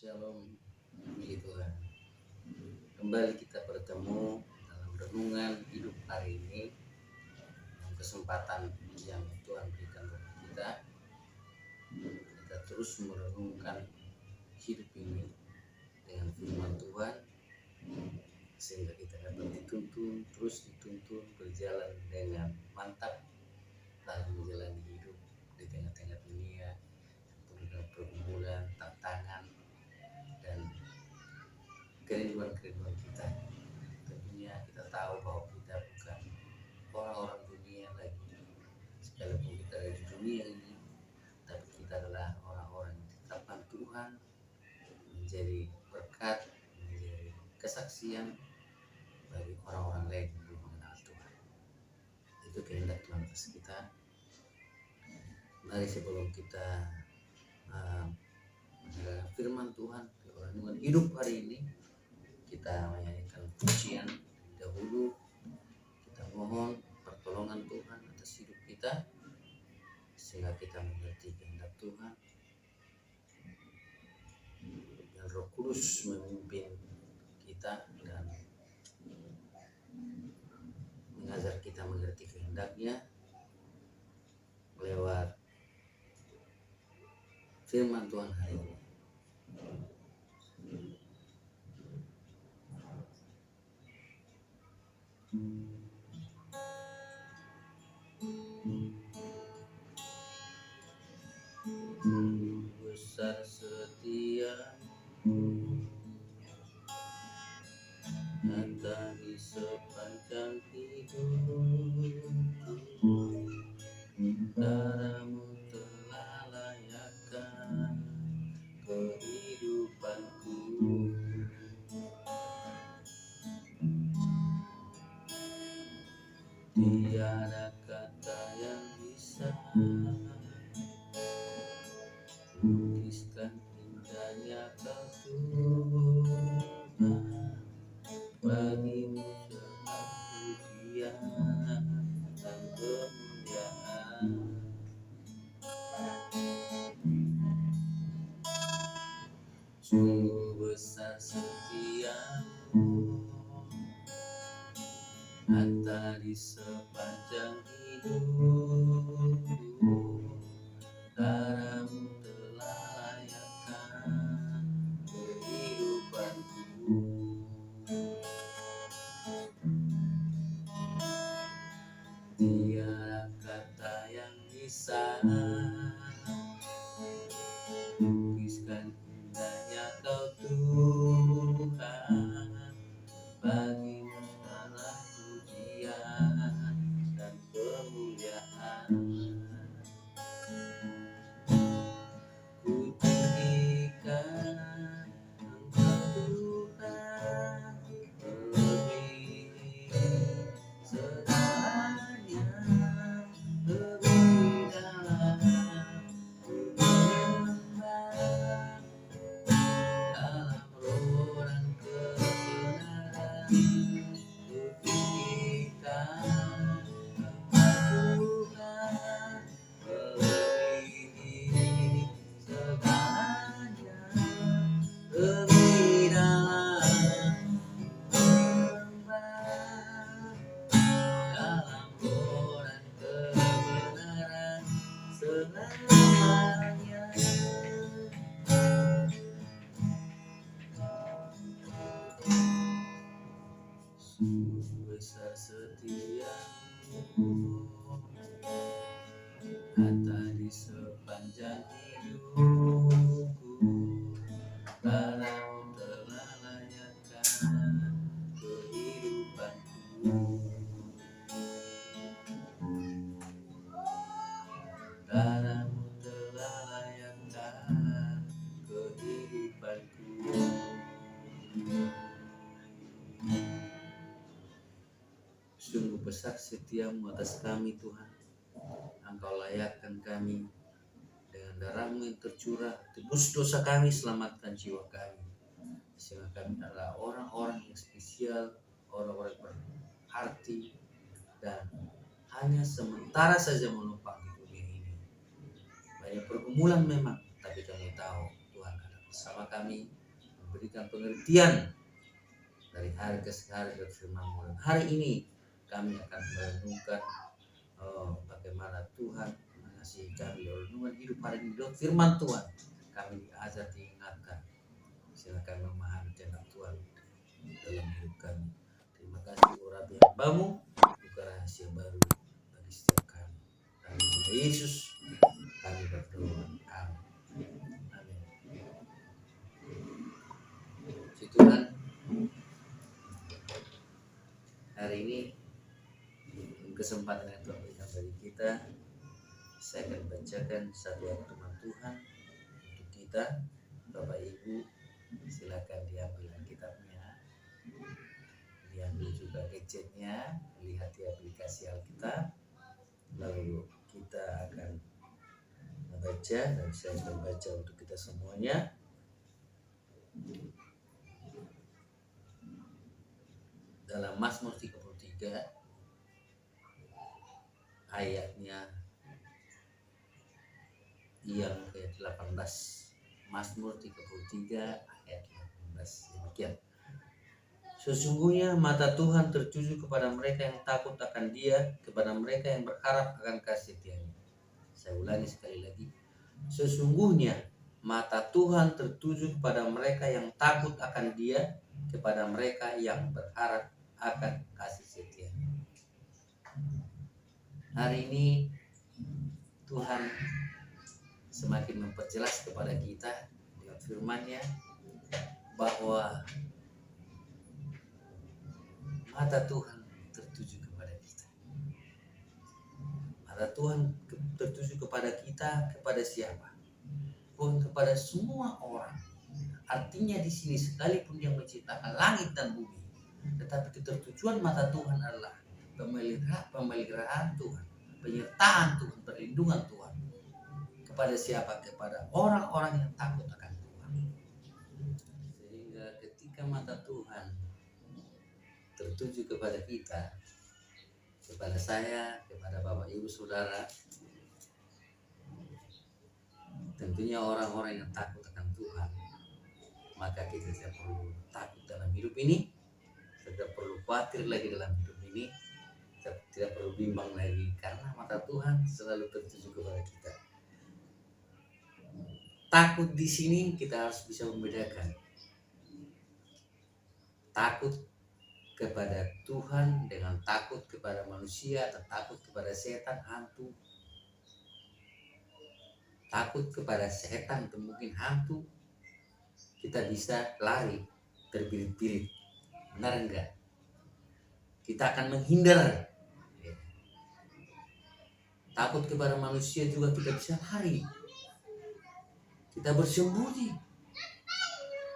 Shalom, puji Tuhan. Kembali kita bertemu dalam renungan hidup hari ini, dalam kesempatan yang Tuhan berikan kepada kita. Kita terus merenungkan hidup ini dengan firman Tuhan, sehingga kita dapat terus dituntun berjalan dengan mantap dalam menjalani hidup di tengah-tengah dunia, dengan pergumulan, tantangan, dan kerinduan-kerinduan kita. Tentunya kita tahu bahwa kita bukan orang-orang dunia lagi, sekalipun kita ada di dunia ini, tapi kita adalah orang-orang yang ditetapkan Tuhan menjadi berkat, menjadi kesaksian bagi orang-orang lain yang belum mengenal Tuhan. Itu kehendak Tuhan atas kita. Mari sebelum kita mendengar firman Tuhan di renungan hidup hari ini, kita menyanyikan pujian dahulu. Kita mohon pertolongan Tuhan atas hidup kita, sehingga kita mengerti kehendak Tuhan. Dan Roh Kudus memimpin kita dan mengajar kita mengerti kehendaknya lewat firman Tuhan hari ini. Besar setiamu, nyata di sepanjang hidupku. Daramu telah layakkan kehidupanku. Tiada kata yang bisa lukiskan indahnya Kau Tuhan. Bagimu segala pujian dan kemuliaan. Sungguh besar setiamu, nyata di sepanjang hidupku. Daramu telah layakkan kehidupanku. Tiada kata yang bisa lukiskan indahnya Kau Tuhan. Bagimu segala pujian dan kemuliaan. Ku tinggikan Engkau Tuhan, melebihi segalanya, lebih dalam ku menyembah dalam roh dan kebenaran. Ku tinggikan Engkau Tuhan, melebihi segalanya, lebih dalam ku menyembah dalam roh dan kebenaran selamanya. Sungguh besar setiamu, nyata di sepanjang hidupku. Daramu telah layakkan kehidupanku. Daramu telah layakkan kehidupanku. Sungguh besar setiamu atas kami Tuhan. Engkau layakkan kami dengan darah-Mu yang tercurah, tebus dosa kami, selamatkan jiwa kami. Sehingga kami adalah orang-orang yang spesial, orang-orang yang berarti, dan hanya sementara saja menumpang di dunia ini. Banyak pergumulan memang, tapi kami tahu Tuhan ada bersama kami memberikan pengertian dari hari ke hari dari firman-Mu. Dan hari ini kami akan merenungkan bagaimana Tuhan mengasihi kami. Renungan hidup hari ini dari firman Tuhan kami diajar, diingatkan. Silakan memahami kehendak Tuhan dalam hidup kami. Terima kasih Rabi hambamu, buka rahasia baru bagi setiap kami. Dalam nama Yesus kami berdoa. Amin. Amin. Puji Tuhan, hari ini kesempatan yang Tuhan berikan bagi kita, saya akan bacakan satu ayat firman Tuhan untuk kita. Bapak Ibu, silakan diambil Alkitabnya, diambil juga gadgetnya, lihat di aplikasi Alkitab, lalu kita akan membaca, dan saya akan baca untuk kita semuanya. Dalam Mazmur 33 ayatnya yang ke-18. Mazmur 33 ayat 18. Demikian. Sesungguhnya mata Tuhan tertuju kepada mereka yang takut akan Dia, kepada mereka yang berharap akan kasih setianya. Saya ulangi sekali lagi. Sesungguhnya mata Tuhan tertuju kepada mereka yang takut akan Dia, kepada mereka yang berharap akan kasih setianya. Hari ini Tuhan semakin memperjelas kepada kita dengan firman-Nya bahwa mata Tuhan tertuju kepada kita. Mata Tuhan tertuju kepada kita, kepada siapa? Bukan kepada semua orang. Artinya di sini sekalipun Dia menciptakan langit dan bumi, tetapi ketertujuan mata Tuhan adalah pemeliharaan Tuhan, penyertaan Tuhan, perlindungan Tuhan. Kepada siapa? Kepada orang-orang yang takut akan Tuhan. Sehingga ketika mata Tuhan tertuju kepada kita, kepada saya, kepada Bapak Ibu Saudara, tentunya orang-orang yang takut akan Tuhan, maka kita tidak perlu takut dalam hidup ini, tidak perlu khawatir lagi dalam hidup ini, tidak perlu bimbang lagi, karena mata Tuhan selalu tertuju kepada kita. Takut di sini kita harus bisa membedakan takut kepada Tuhan dengan takut kepada manusia, atau takut kepada setan, hantu. Takut kepada setan atau mungkin hantu, kita bisa lari terbirit-birit, benar enggak? Kita akan menghindar. Takut kepada manusia juga kita bisa lari, kita bersembunyi.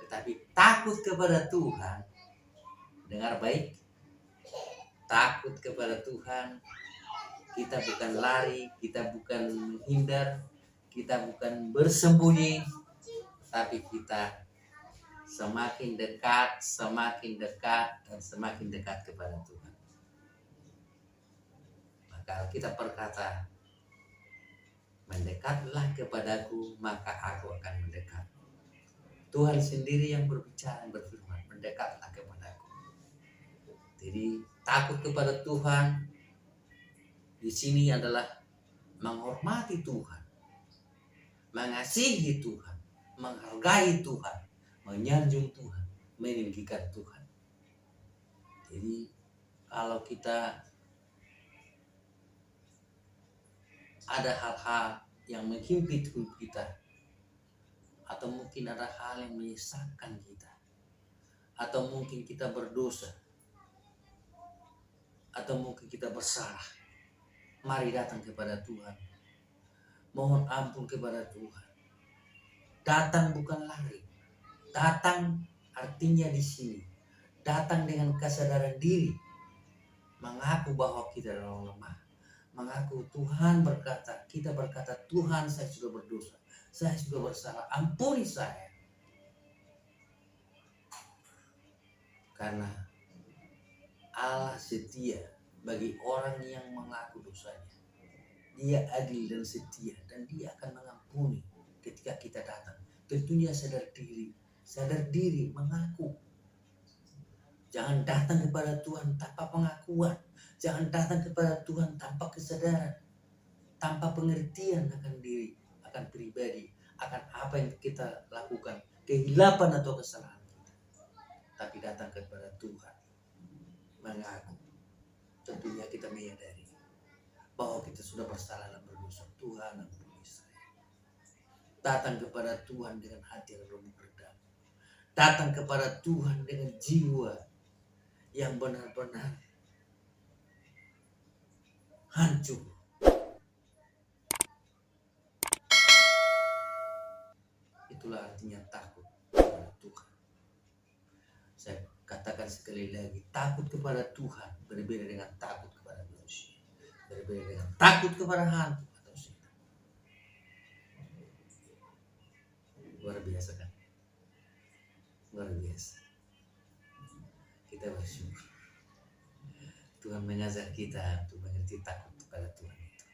Tetapi takut kepada Tuhan, dengar baik, takut kepada Tuhan, kita bukan lari, kita bukan menghindar, kita bukan bersembunyi, tapi kita semakin dekat, dan semakin dekat kepada Tuhan. Maka kita berkata, mendekatlah kepadaku, maka aku akan mendekat. Tuhan sendiri yang berbicara, berfirman, mendekatlah kepadaku. Jadi takut kepada Tuhan di sini adalah menghormati Tuhan, mengasihi Tuhan, menghargai Tuhan, menyanjung Tuhan, meninggikan Tuhan. Jadi kalau kita ada hal-hal yang menghimpit hidup kita, atau mungkin ada hal yang menyesatkan kita, atau mungkin kita berdosa, atau mungkin kita bersalah, mari datang kepada Tuhan, mohon ampun kepada Tuhan. Datang bukan lari. Datang artinya di sini datang dengan kesadaran diri, mengaku bahwa kita adalah lemah, mengaku Tuhan berkata, kita berkata, Tuhan, saya sudah berdosa, saya sudah bersalah, ampuni saya. Karena Allah setia bagi orang yang mengaku dosanya. Dia adil dan setia, dan Dia akan mengampuni ketika kita datang. tentunya sadar diri mengaku. Jangan datang kepada Tuhan tanpa pengakuan, jangan datang kepada Tuhan tanpa kesadaran, tanpa pengertian akan diri, akan pribadi, akan apa yang kita lakukan, kehilapan atau kesalahan kita. Tapi datang kepada Tuhan mengaku, tentunya kita menyadari bahwa kita sudah bersalah dan berdosa. Tuhan ampuni saya. Datang kepada Tuhan dengan hati yang remuk redam. Datang kepada Tuhan dengan jiwa yang benar-benar hancur. Itulah artinya takut kepada Tuhan. Saya katakan sekali lagi, takut kepada Tuhan berbeda dengan takut kepada manusia, berbeda dengan takut kepada hantu atau setan. Luar biasa kan? Luar biasa. Kita bersyukur Tuhan mengajar kita untuk mengerti takut kepada Tuhan itu.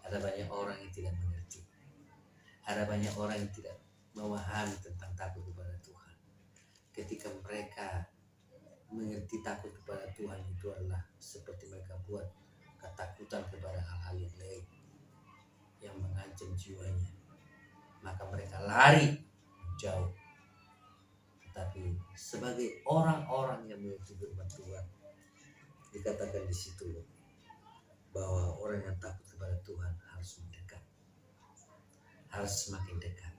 Ada banyak orang yang tidak mengerti. Ada banyak orang yang tidak memahami tentang takut kepada Tuhan. Ketika mereka mengerti takut kepada Tuhan itu adalah seperti mereka buat ketakutan kepada hal-hal yang lain yang mengancam jiwanya, maka mereka lari jauh. Tetapi sebagai orang-orang yang mengerti firman Tuhan, dikatakan di situ bahwa orang yang takut kepada Tuhan harus mendekat, harus semakin dekat,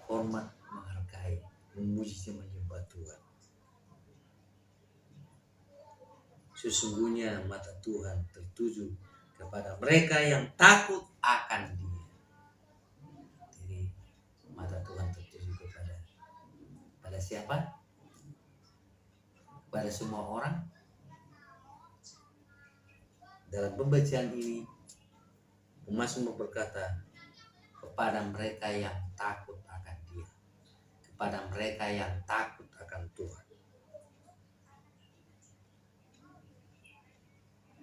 hormat, menghargai, memuji, menyembah Tuhan. Sesungguhnya mata Tuhan tertuju kepada mereka yang takut akan Dia. Jadi mata Tuhan tertuju pada siapa? Pada semua orang. Dalam pembacaan ini, Mazmur berkata kepada mereka yang takut akan Dia, kepada mereka yang takut akan Tuhan,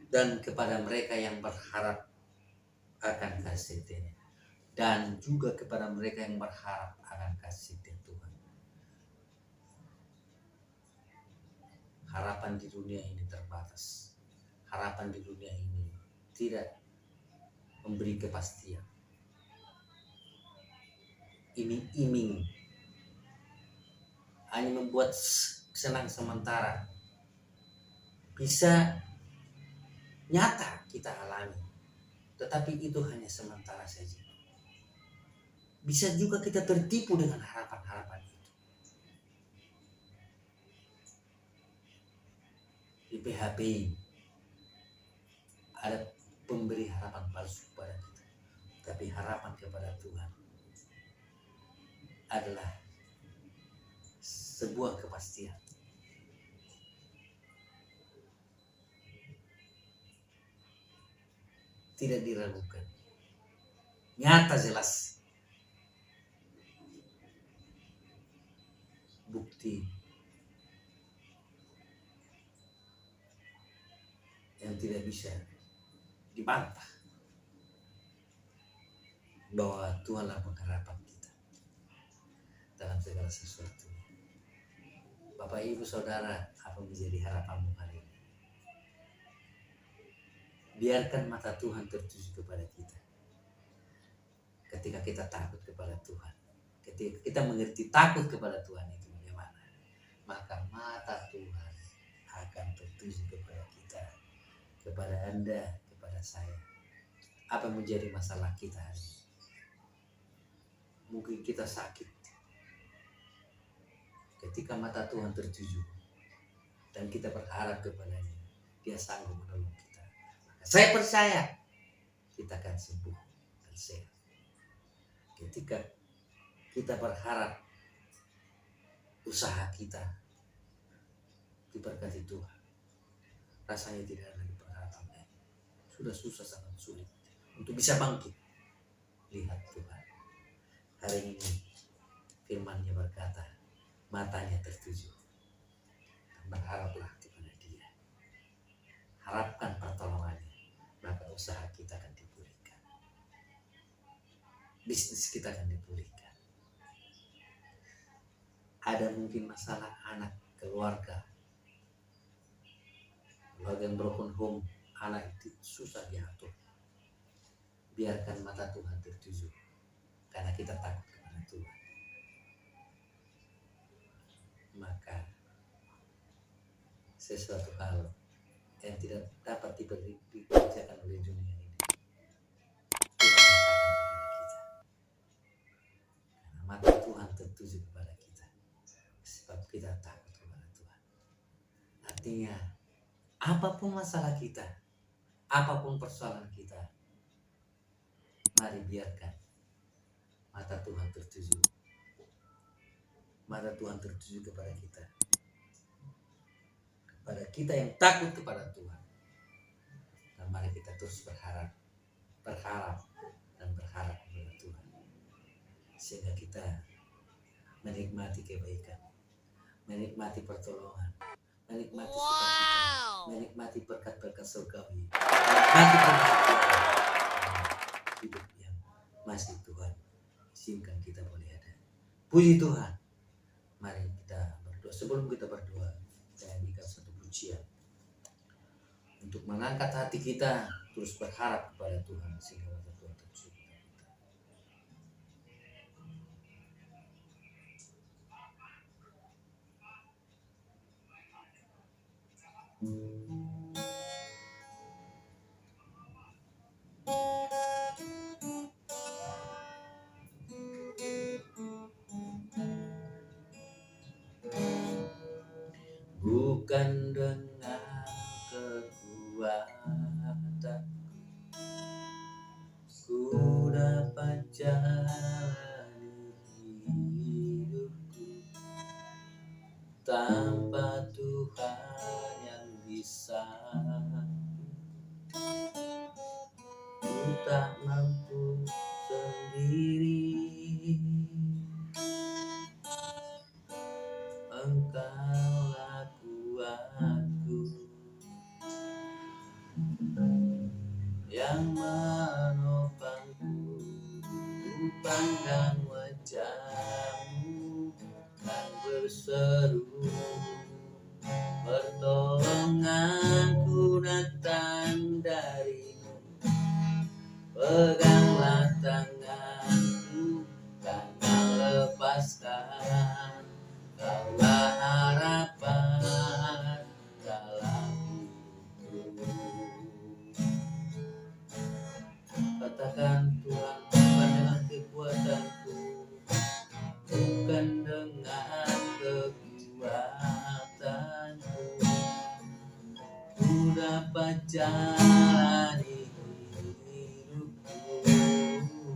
dan kepada mereka yang berharap akan kasih Dia, dan juga kepada mereka yang berharap akan kasih Tuhan. Harapan di dunia ini terbatas. Harapan di dunia ini tidak memberi kepastian. Iming-iming hanya membuat senang sementara. Bisa nyata kita alami, tetapi itu hanya sementara saja. Bisa juga kita tertipu dengan harapan-harapan itu. Di PHP ada pemberi harapan palsu kepada kita, tapi harapan kepada Tuhan adalah sebuah kepastian. Tidak diragukan, nyata jelas. Bukti yang tidak bisa dibantah bahwa Tuhanlah pengharapan kita dalam segala sesuatu. Bapak, Ibu, Saudara, apa menjadi harapanmu hari ini? Biarkan mata Tuhan tertuju kepada kita. Ketika kita takut kepada Tuhan, ketika kita mengerti takut kepada Tuhan itu bagaimana, maka mata Tuhan akan tertuju kepada kita, kepada Anda, kepada saya. Apa menjadi masalah kita hari ini? Mungkin kita sakit. Ketika mata Tuhan tertuju dan kita berharap kepadanya, Dia sanggup menolong kita. Maka saya percaya kita akan sembuh dan sehat. Ketika kita berharap usaha kita diberkati Tuhan, rasanya tidak ada lagi pengharapan lain. Sudah susah, sangat sulit untuk bisa bangkit. Lihat Tuhan, hari ini firman-Nya berkata, matanya tertuju, berharaplah kepada Dia, harapkan pertolongannya, maka usaha kita akan dipulihkan, bisnis kita akan dipulihkan, ada mungkin masalah anak, keluarga yang broken home, anak itu susah diatur. Biarkan mata Tuhan tertuju, karena kita takut kepada Tuhan. Maka sesuatu hal yang tidak dapat dikerjakan oleh dunia ini, Tuhan katakan kepada kita, karena mata Tuhan tertuju kepada kita, sebab kita takut kepada Tuhan. Artinya apapun masalah kita, apapun persoalan kita, mari biarkan mata Tuhan tertuju. Mata Tuhan tertuju kepada kita. Kepada kita yang takut kepada Tuhan. Dan mari kita terus berharap dan berharap kepada Tuhan. Sehingga kita menikmati kebaikan, menikmati pertolongan, menikmati sukacita, menikmati berkat-berkat surgawi, menikmati hidup yang masih Tuhan izinkan kita boleh ada. Puji Tuhan. Mari kita berdoa. Sebelum kita berdoa, saya nyanyikan satu pujian untuk mengangkat hati kita terus berharap kepada Tuhan sehingga mata Tuhan tertuju kepada kita. Bukan dengan kekuatan ku dapat jalani hidupku, tanpa Tuhan yang bisa ku tak mampu sendiri. Engkaulah kuatku yang menopangku, ku pandang wajah-Mu dan berseru, pertolonganku datang dari-Mu, peganglah tanganku, jangan lepaskan. Kaulah harapan dalam hidupku. Katakan Tuhan, bukan dengan kekuatanku, bukan dengan kekuatanku, ku dapat jalani hidupku,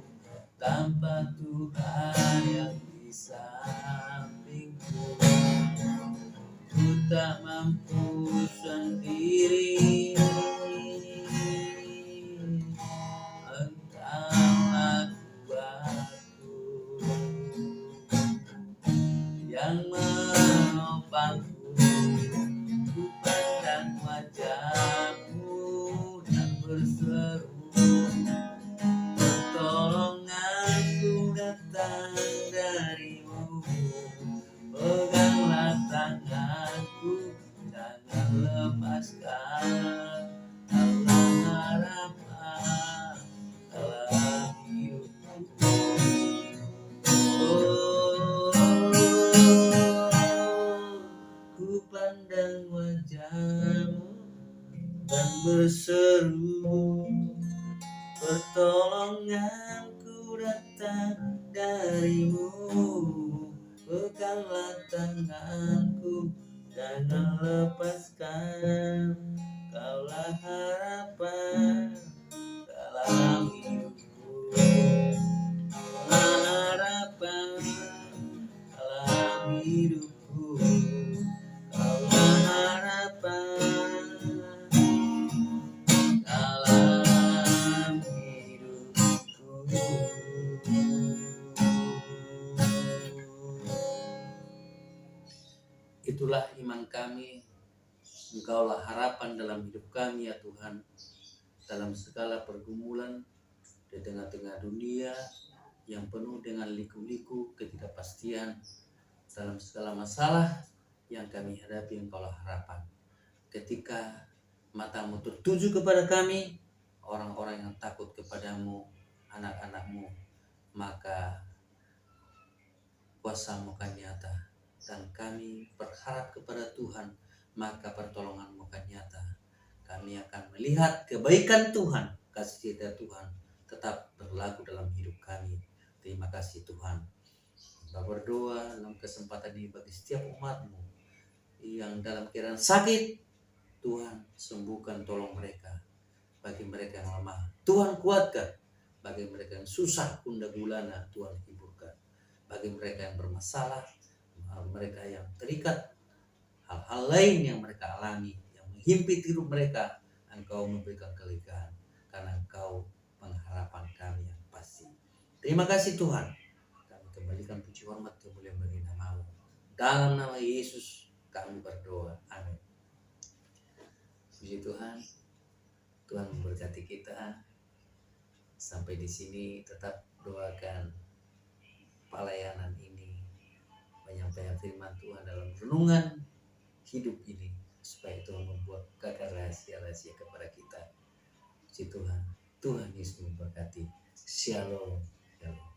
tanpa Tuhan yang di sampingku, ku tak mampu sendiri. Engkaulah kuatku yang menopangku, ku pandang wajah-Mu dan berseru, pertolonganku datang dari-Mu, peganglah tanganku, jangan lepaskan. Kaulah harapan dalam hidupku. Ku pandang wajah-Mu dan berseru, pertolonganku datang dari-Mu, peganglah tanganku, jangan lepaskan. Kaulah harapan dalam hidupku, kaulah harapan dalam hidupku, kaulah harapan dalam hidupku. Itulah iman kami, Engkaulah harapan dalam hidup kami ya Tuhan, dalam segala pergumulan di tengah-tengah dunia yang penuh dengan liku-liku ketidakpastian. dalam segala masalah yang kami hadapi. Engkaulah harapan. Ketika matamu tertuju kepada kami, orang-orang yang takut kepadamu, anak-anakmu, maka kuasa-Mu akan nyata. Dan kami berharap kepada Tuhan, maka pertolongan-Mu akan nyata. Kami akan melihat kebaikan Tuhan, kasih setia Tuhan tetap berlaku dalam hidup kami. Terima kasih Tuhan. Kita berdoa dalam kesempatan ini bagi setiap umat-Mu yang dalam keadaan sakit, Tuhan sembuhkan, tolong mereka. Bagi mereka yang lemah, Tuhan kuatkan. Bagi mereka yang susah, gundah gulana, Tuhan hiburkan. Bagi mereka yang bermasalah, mereka yang terikat, hal-hal lain yang mereka alami, yang menghimpit hidup mereka, Engkau memberikan kelegaan, karena Engkau pengharapan kami yang pasti. Terima kasih Tuhan. Kami kembalikan puji hormat kemuliaan bagi nama-Mu. Dalam nama Yesus kami berdoa. Amin. Puji Tuhan. Tuhan memberkati kita. Sampai di sini tetap doakan pelayanan ini, menyampaikan firman Tuhan dalam renungan hidup ini, supaya Tuhan membuat kakak rahasia-rahasia kepada kita. Puji Tuhan. Tuhan Yesus memberkati. Shalom. Shalom.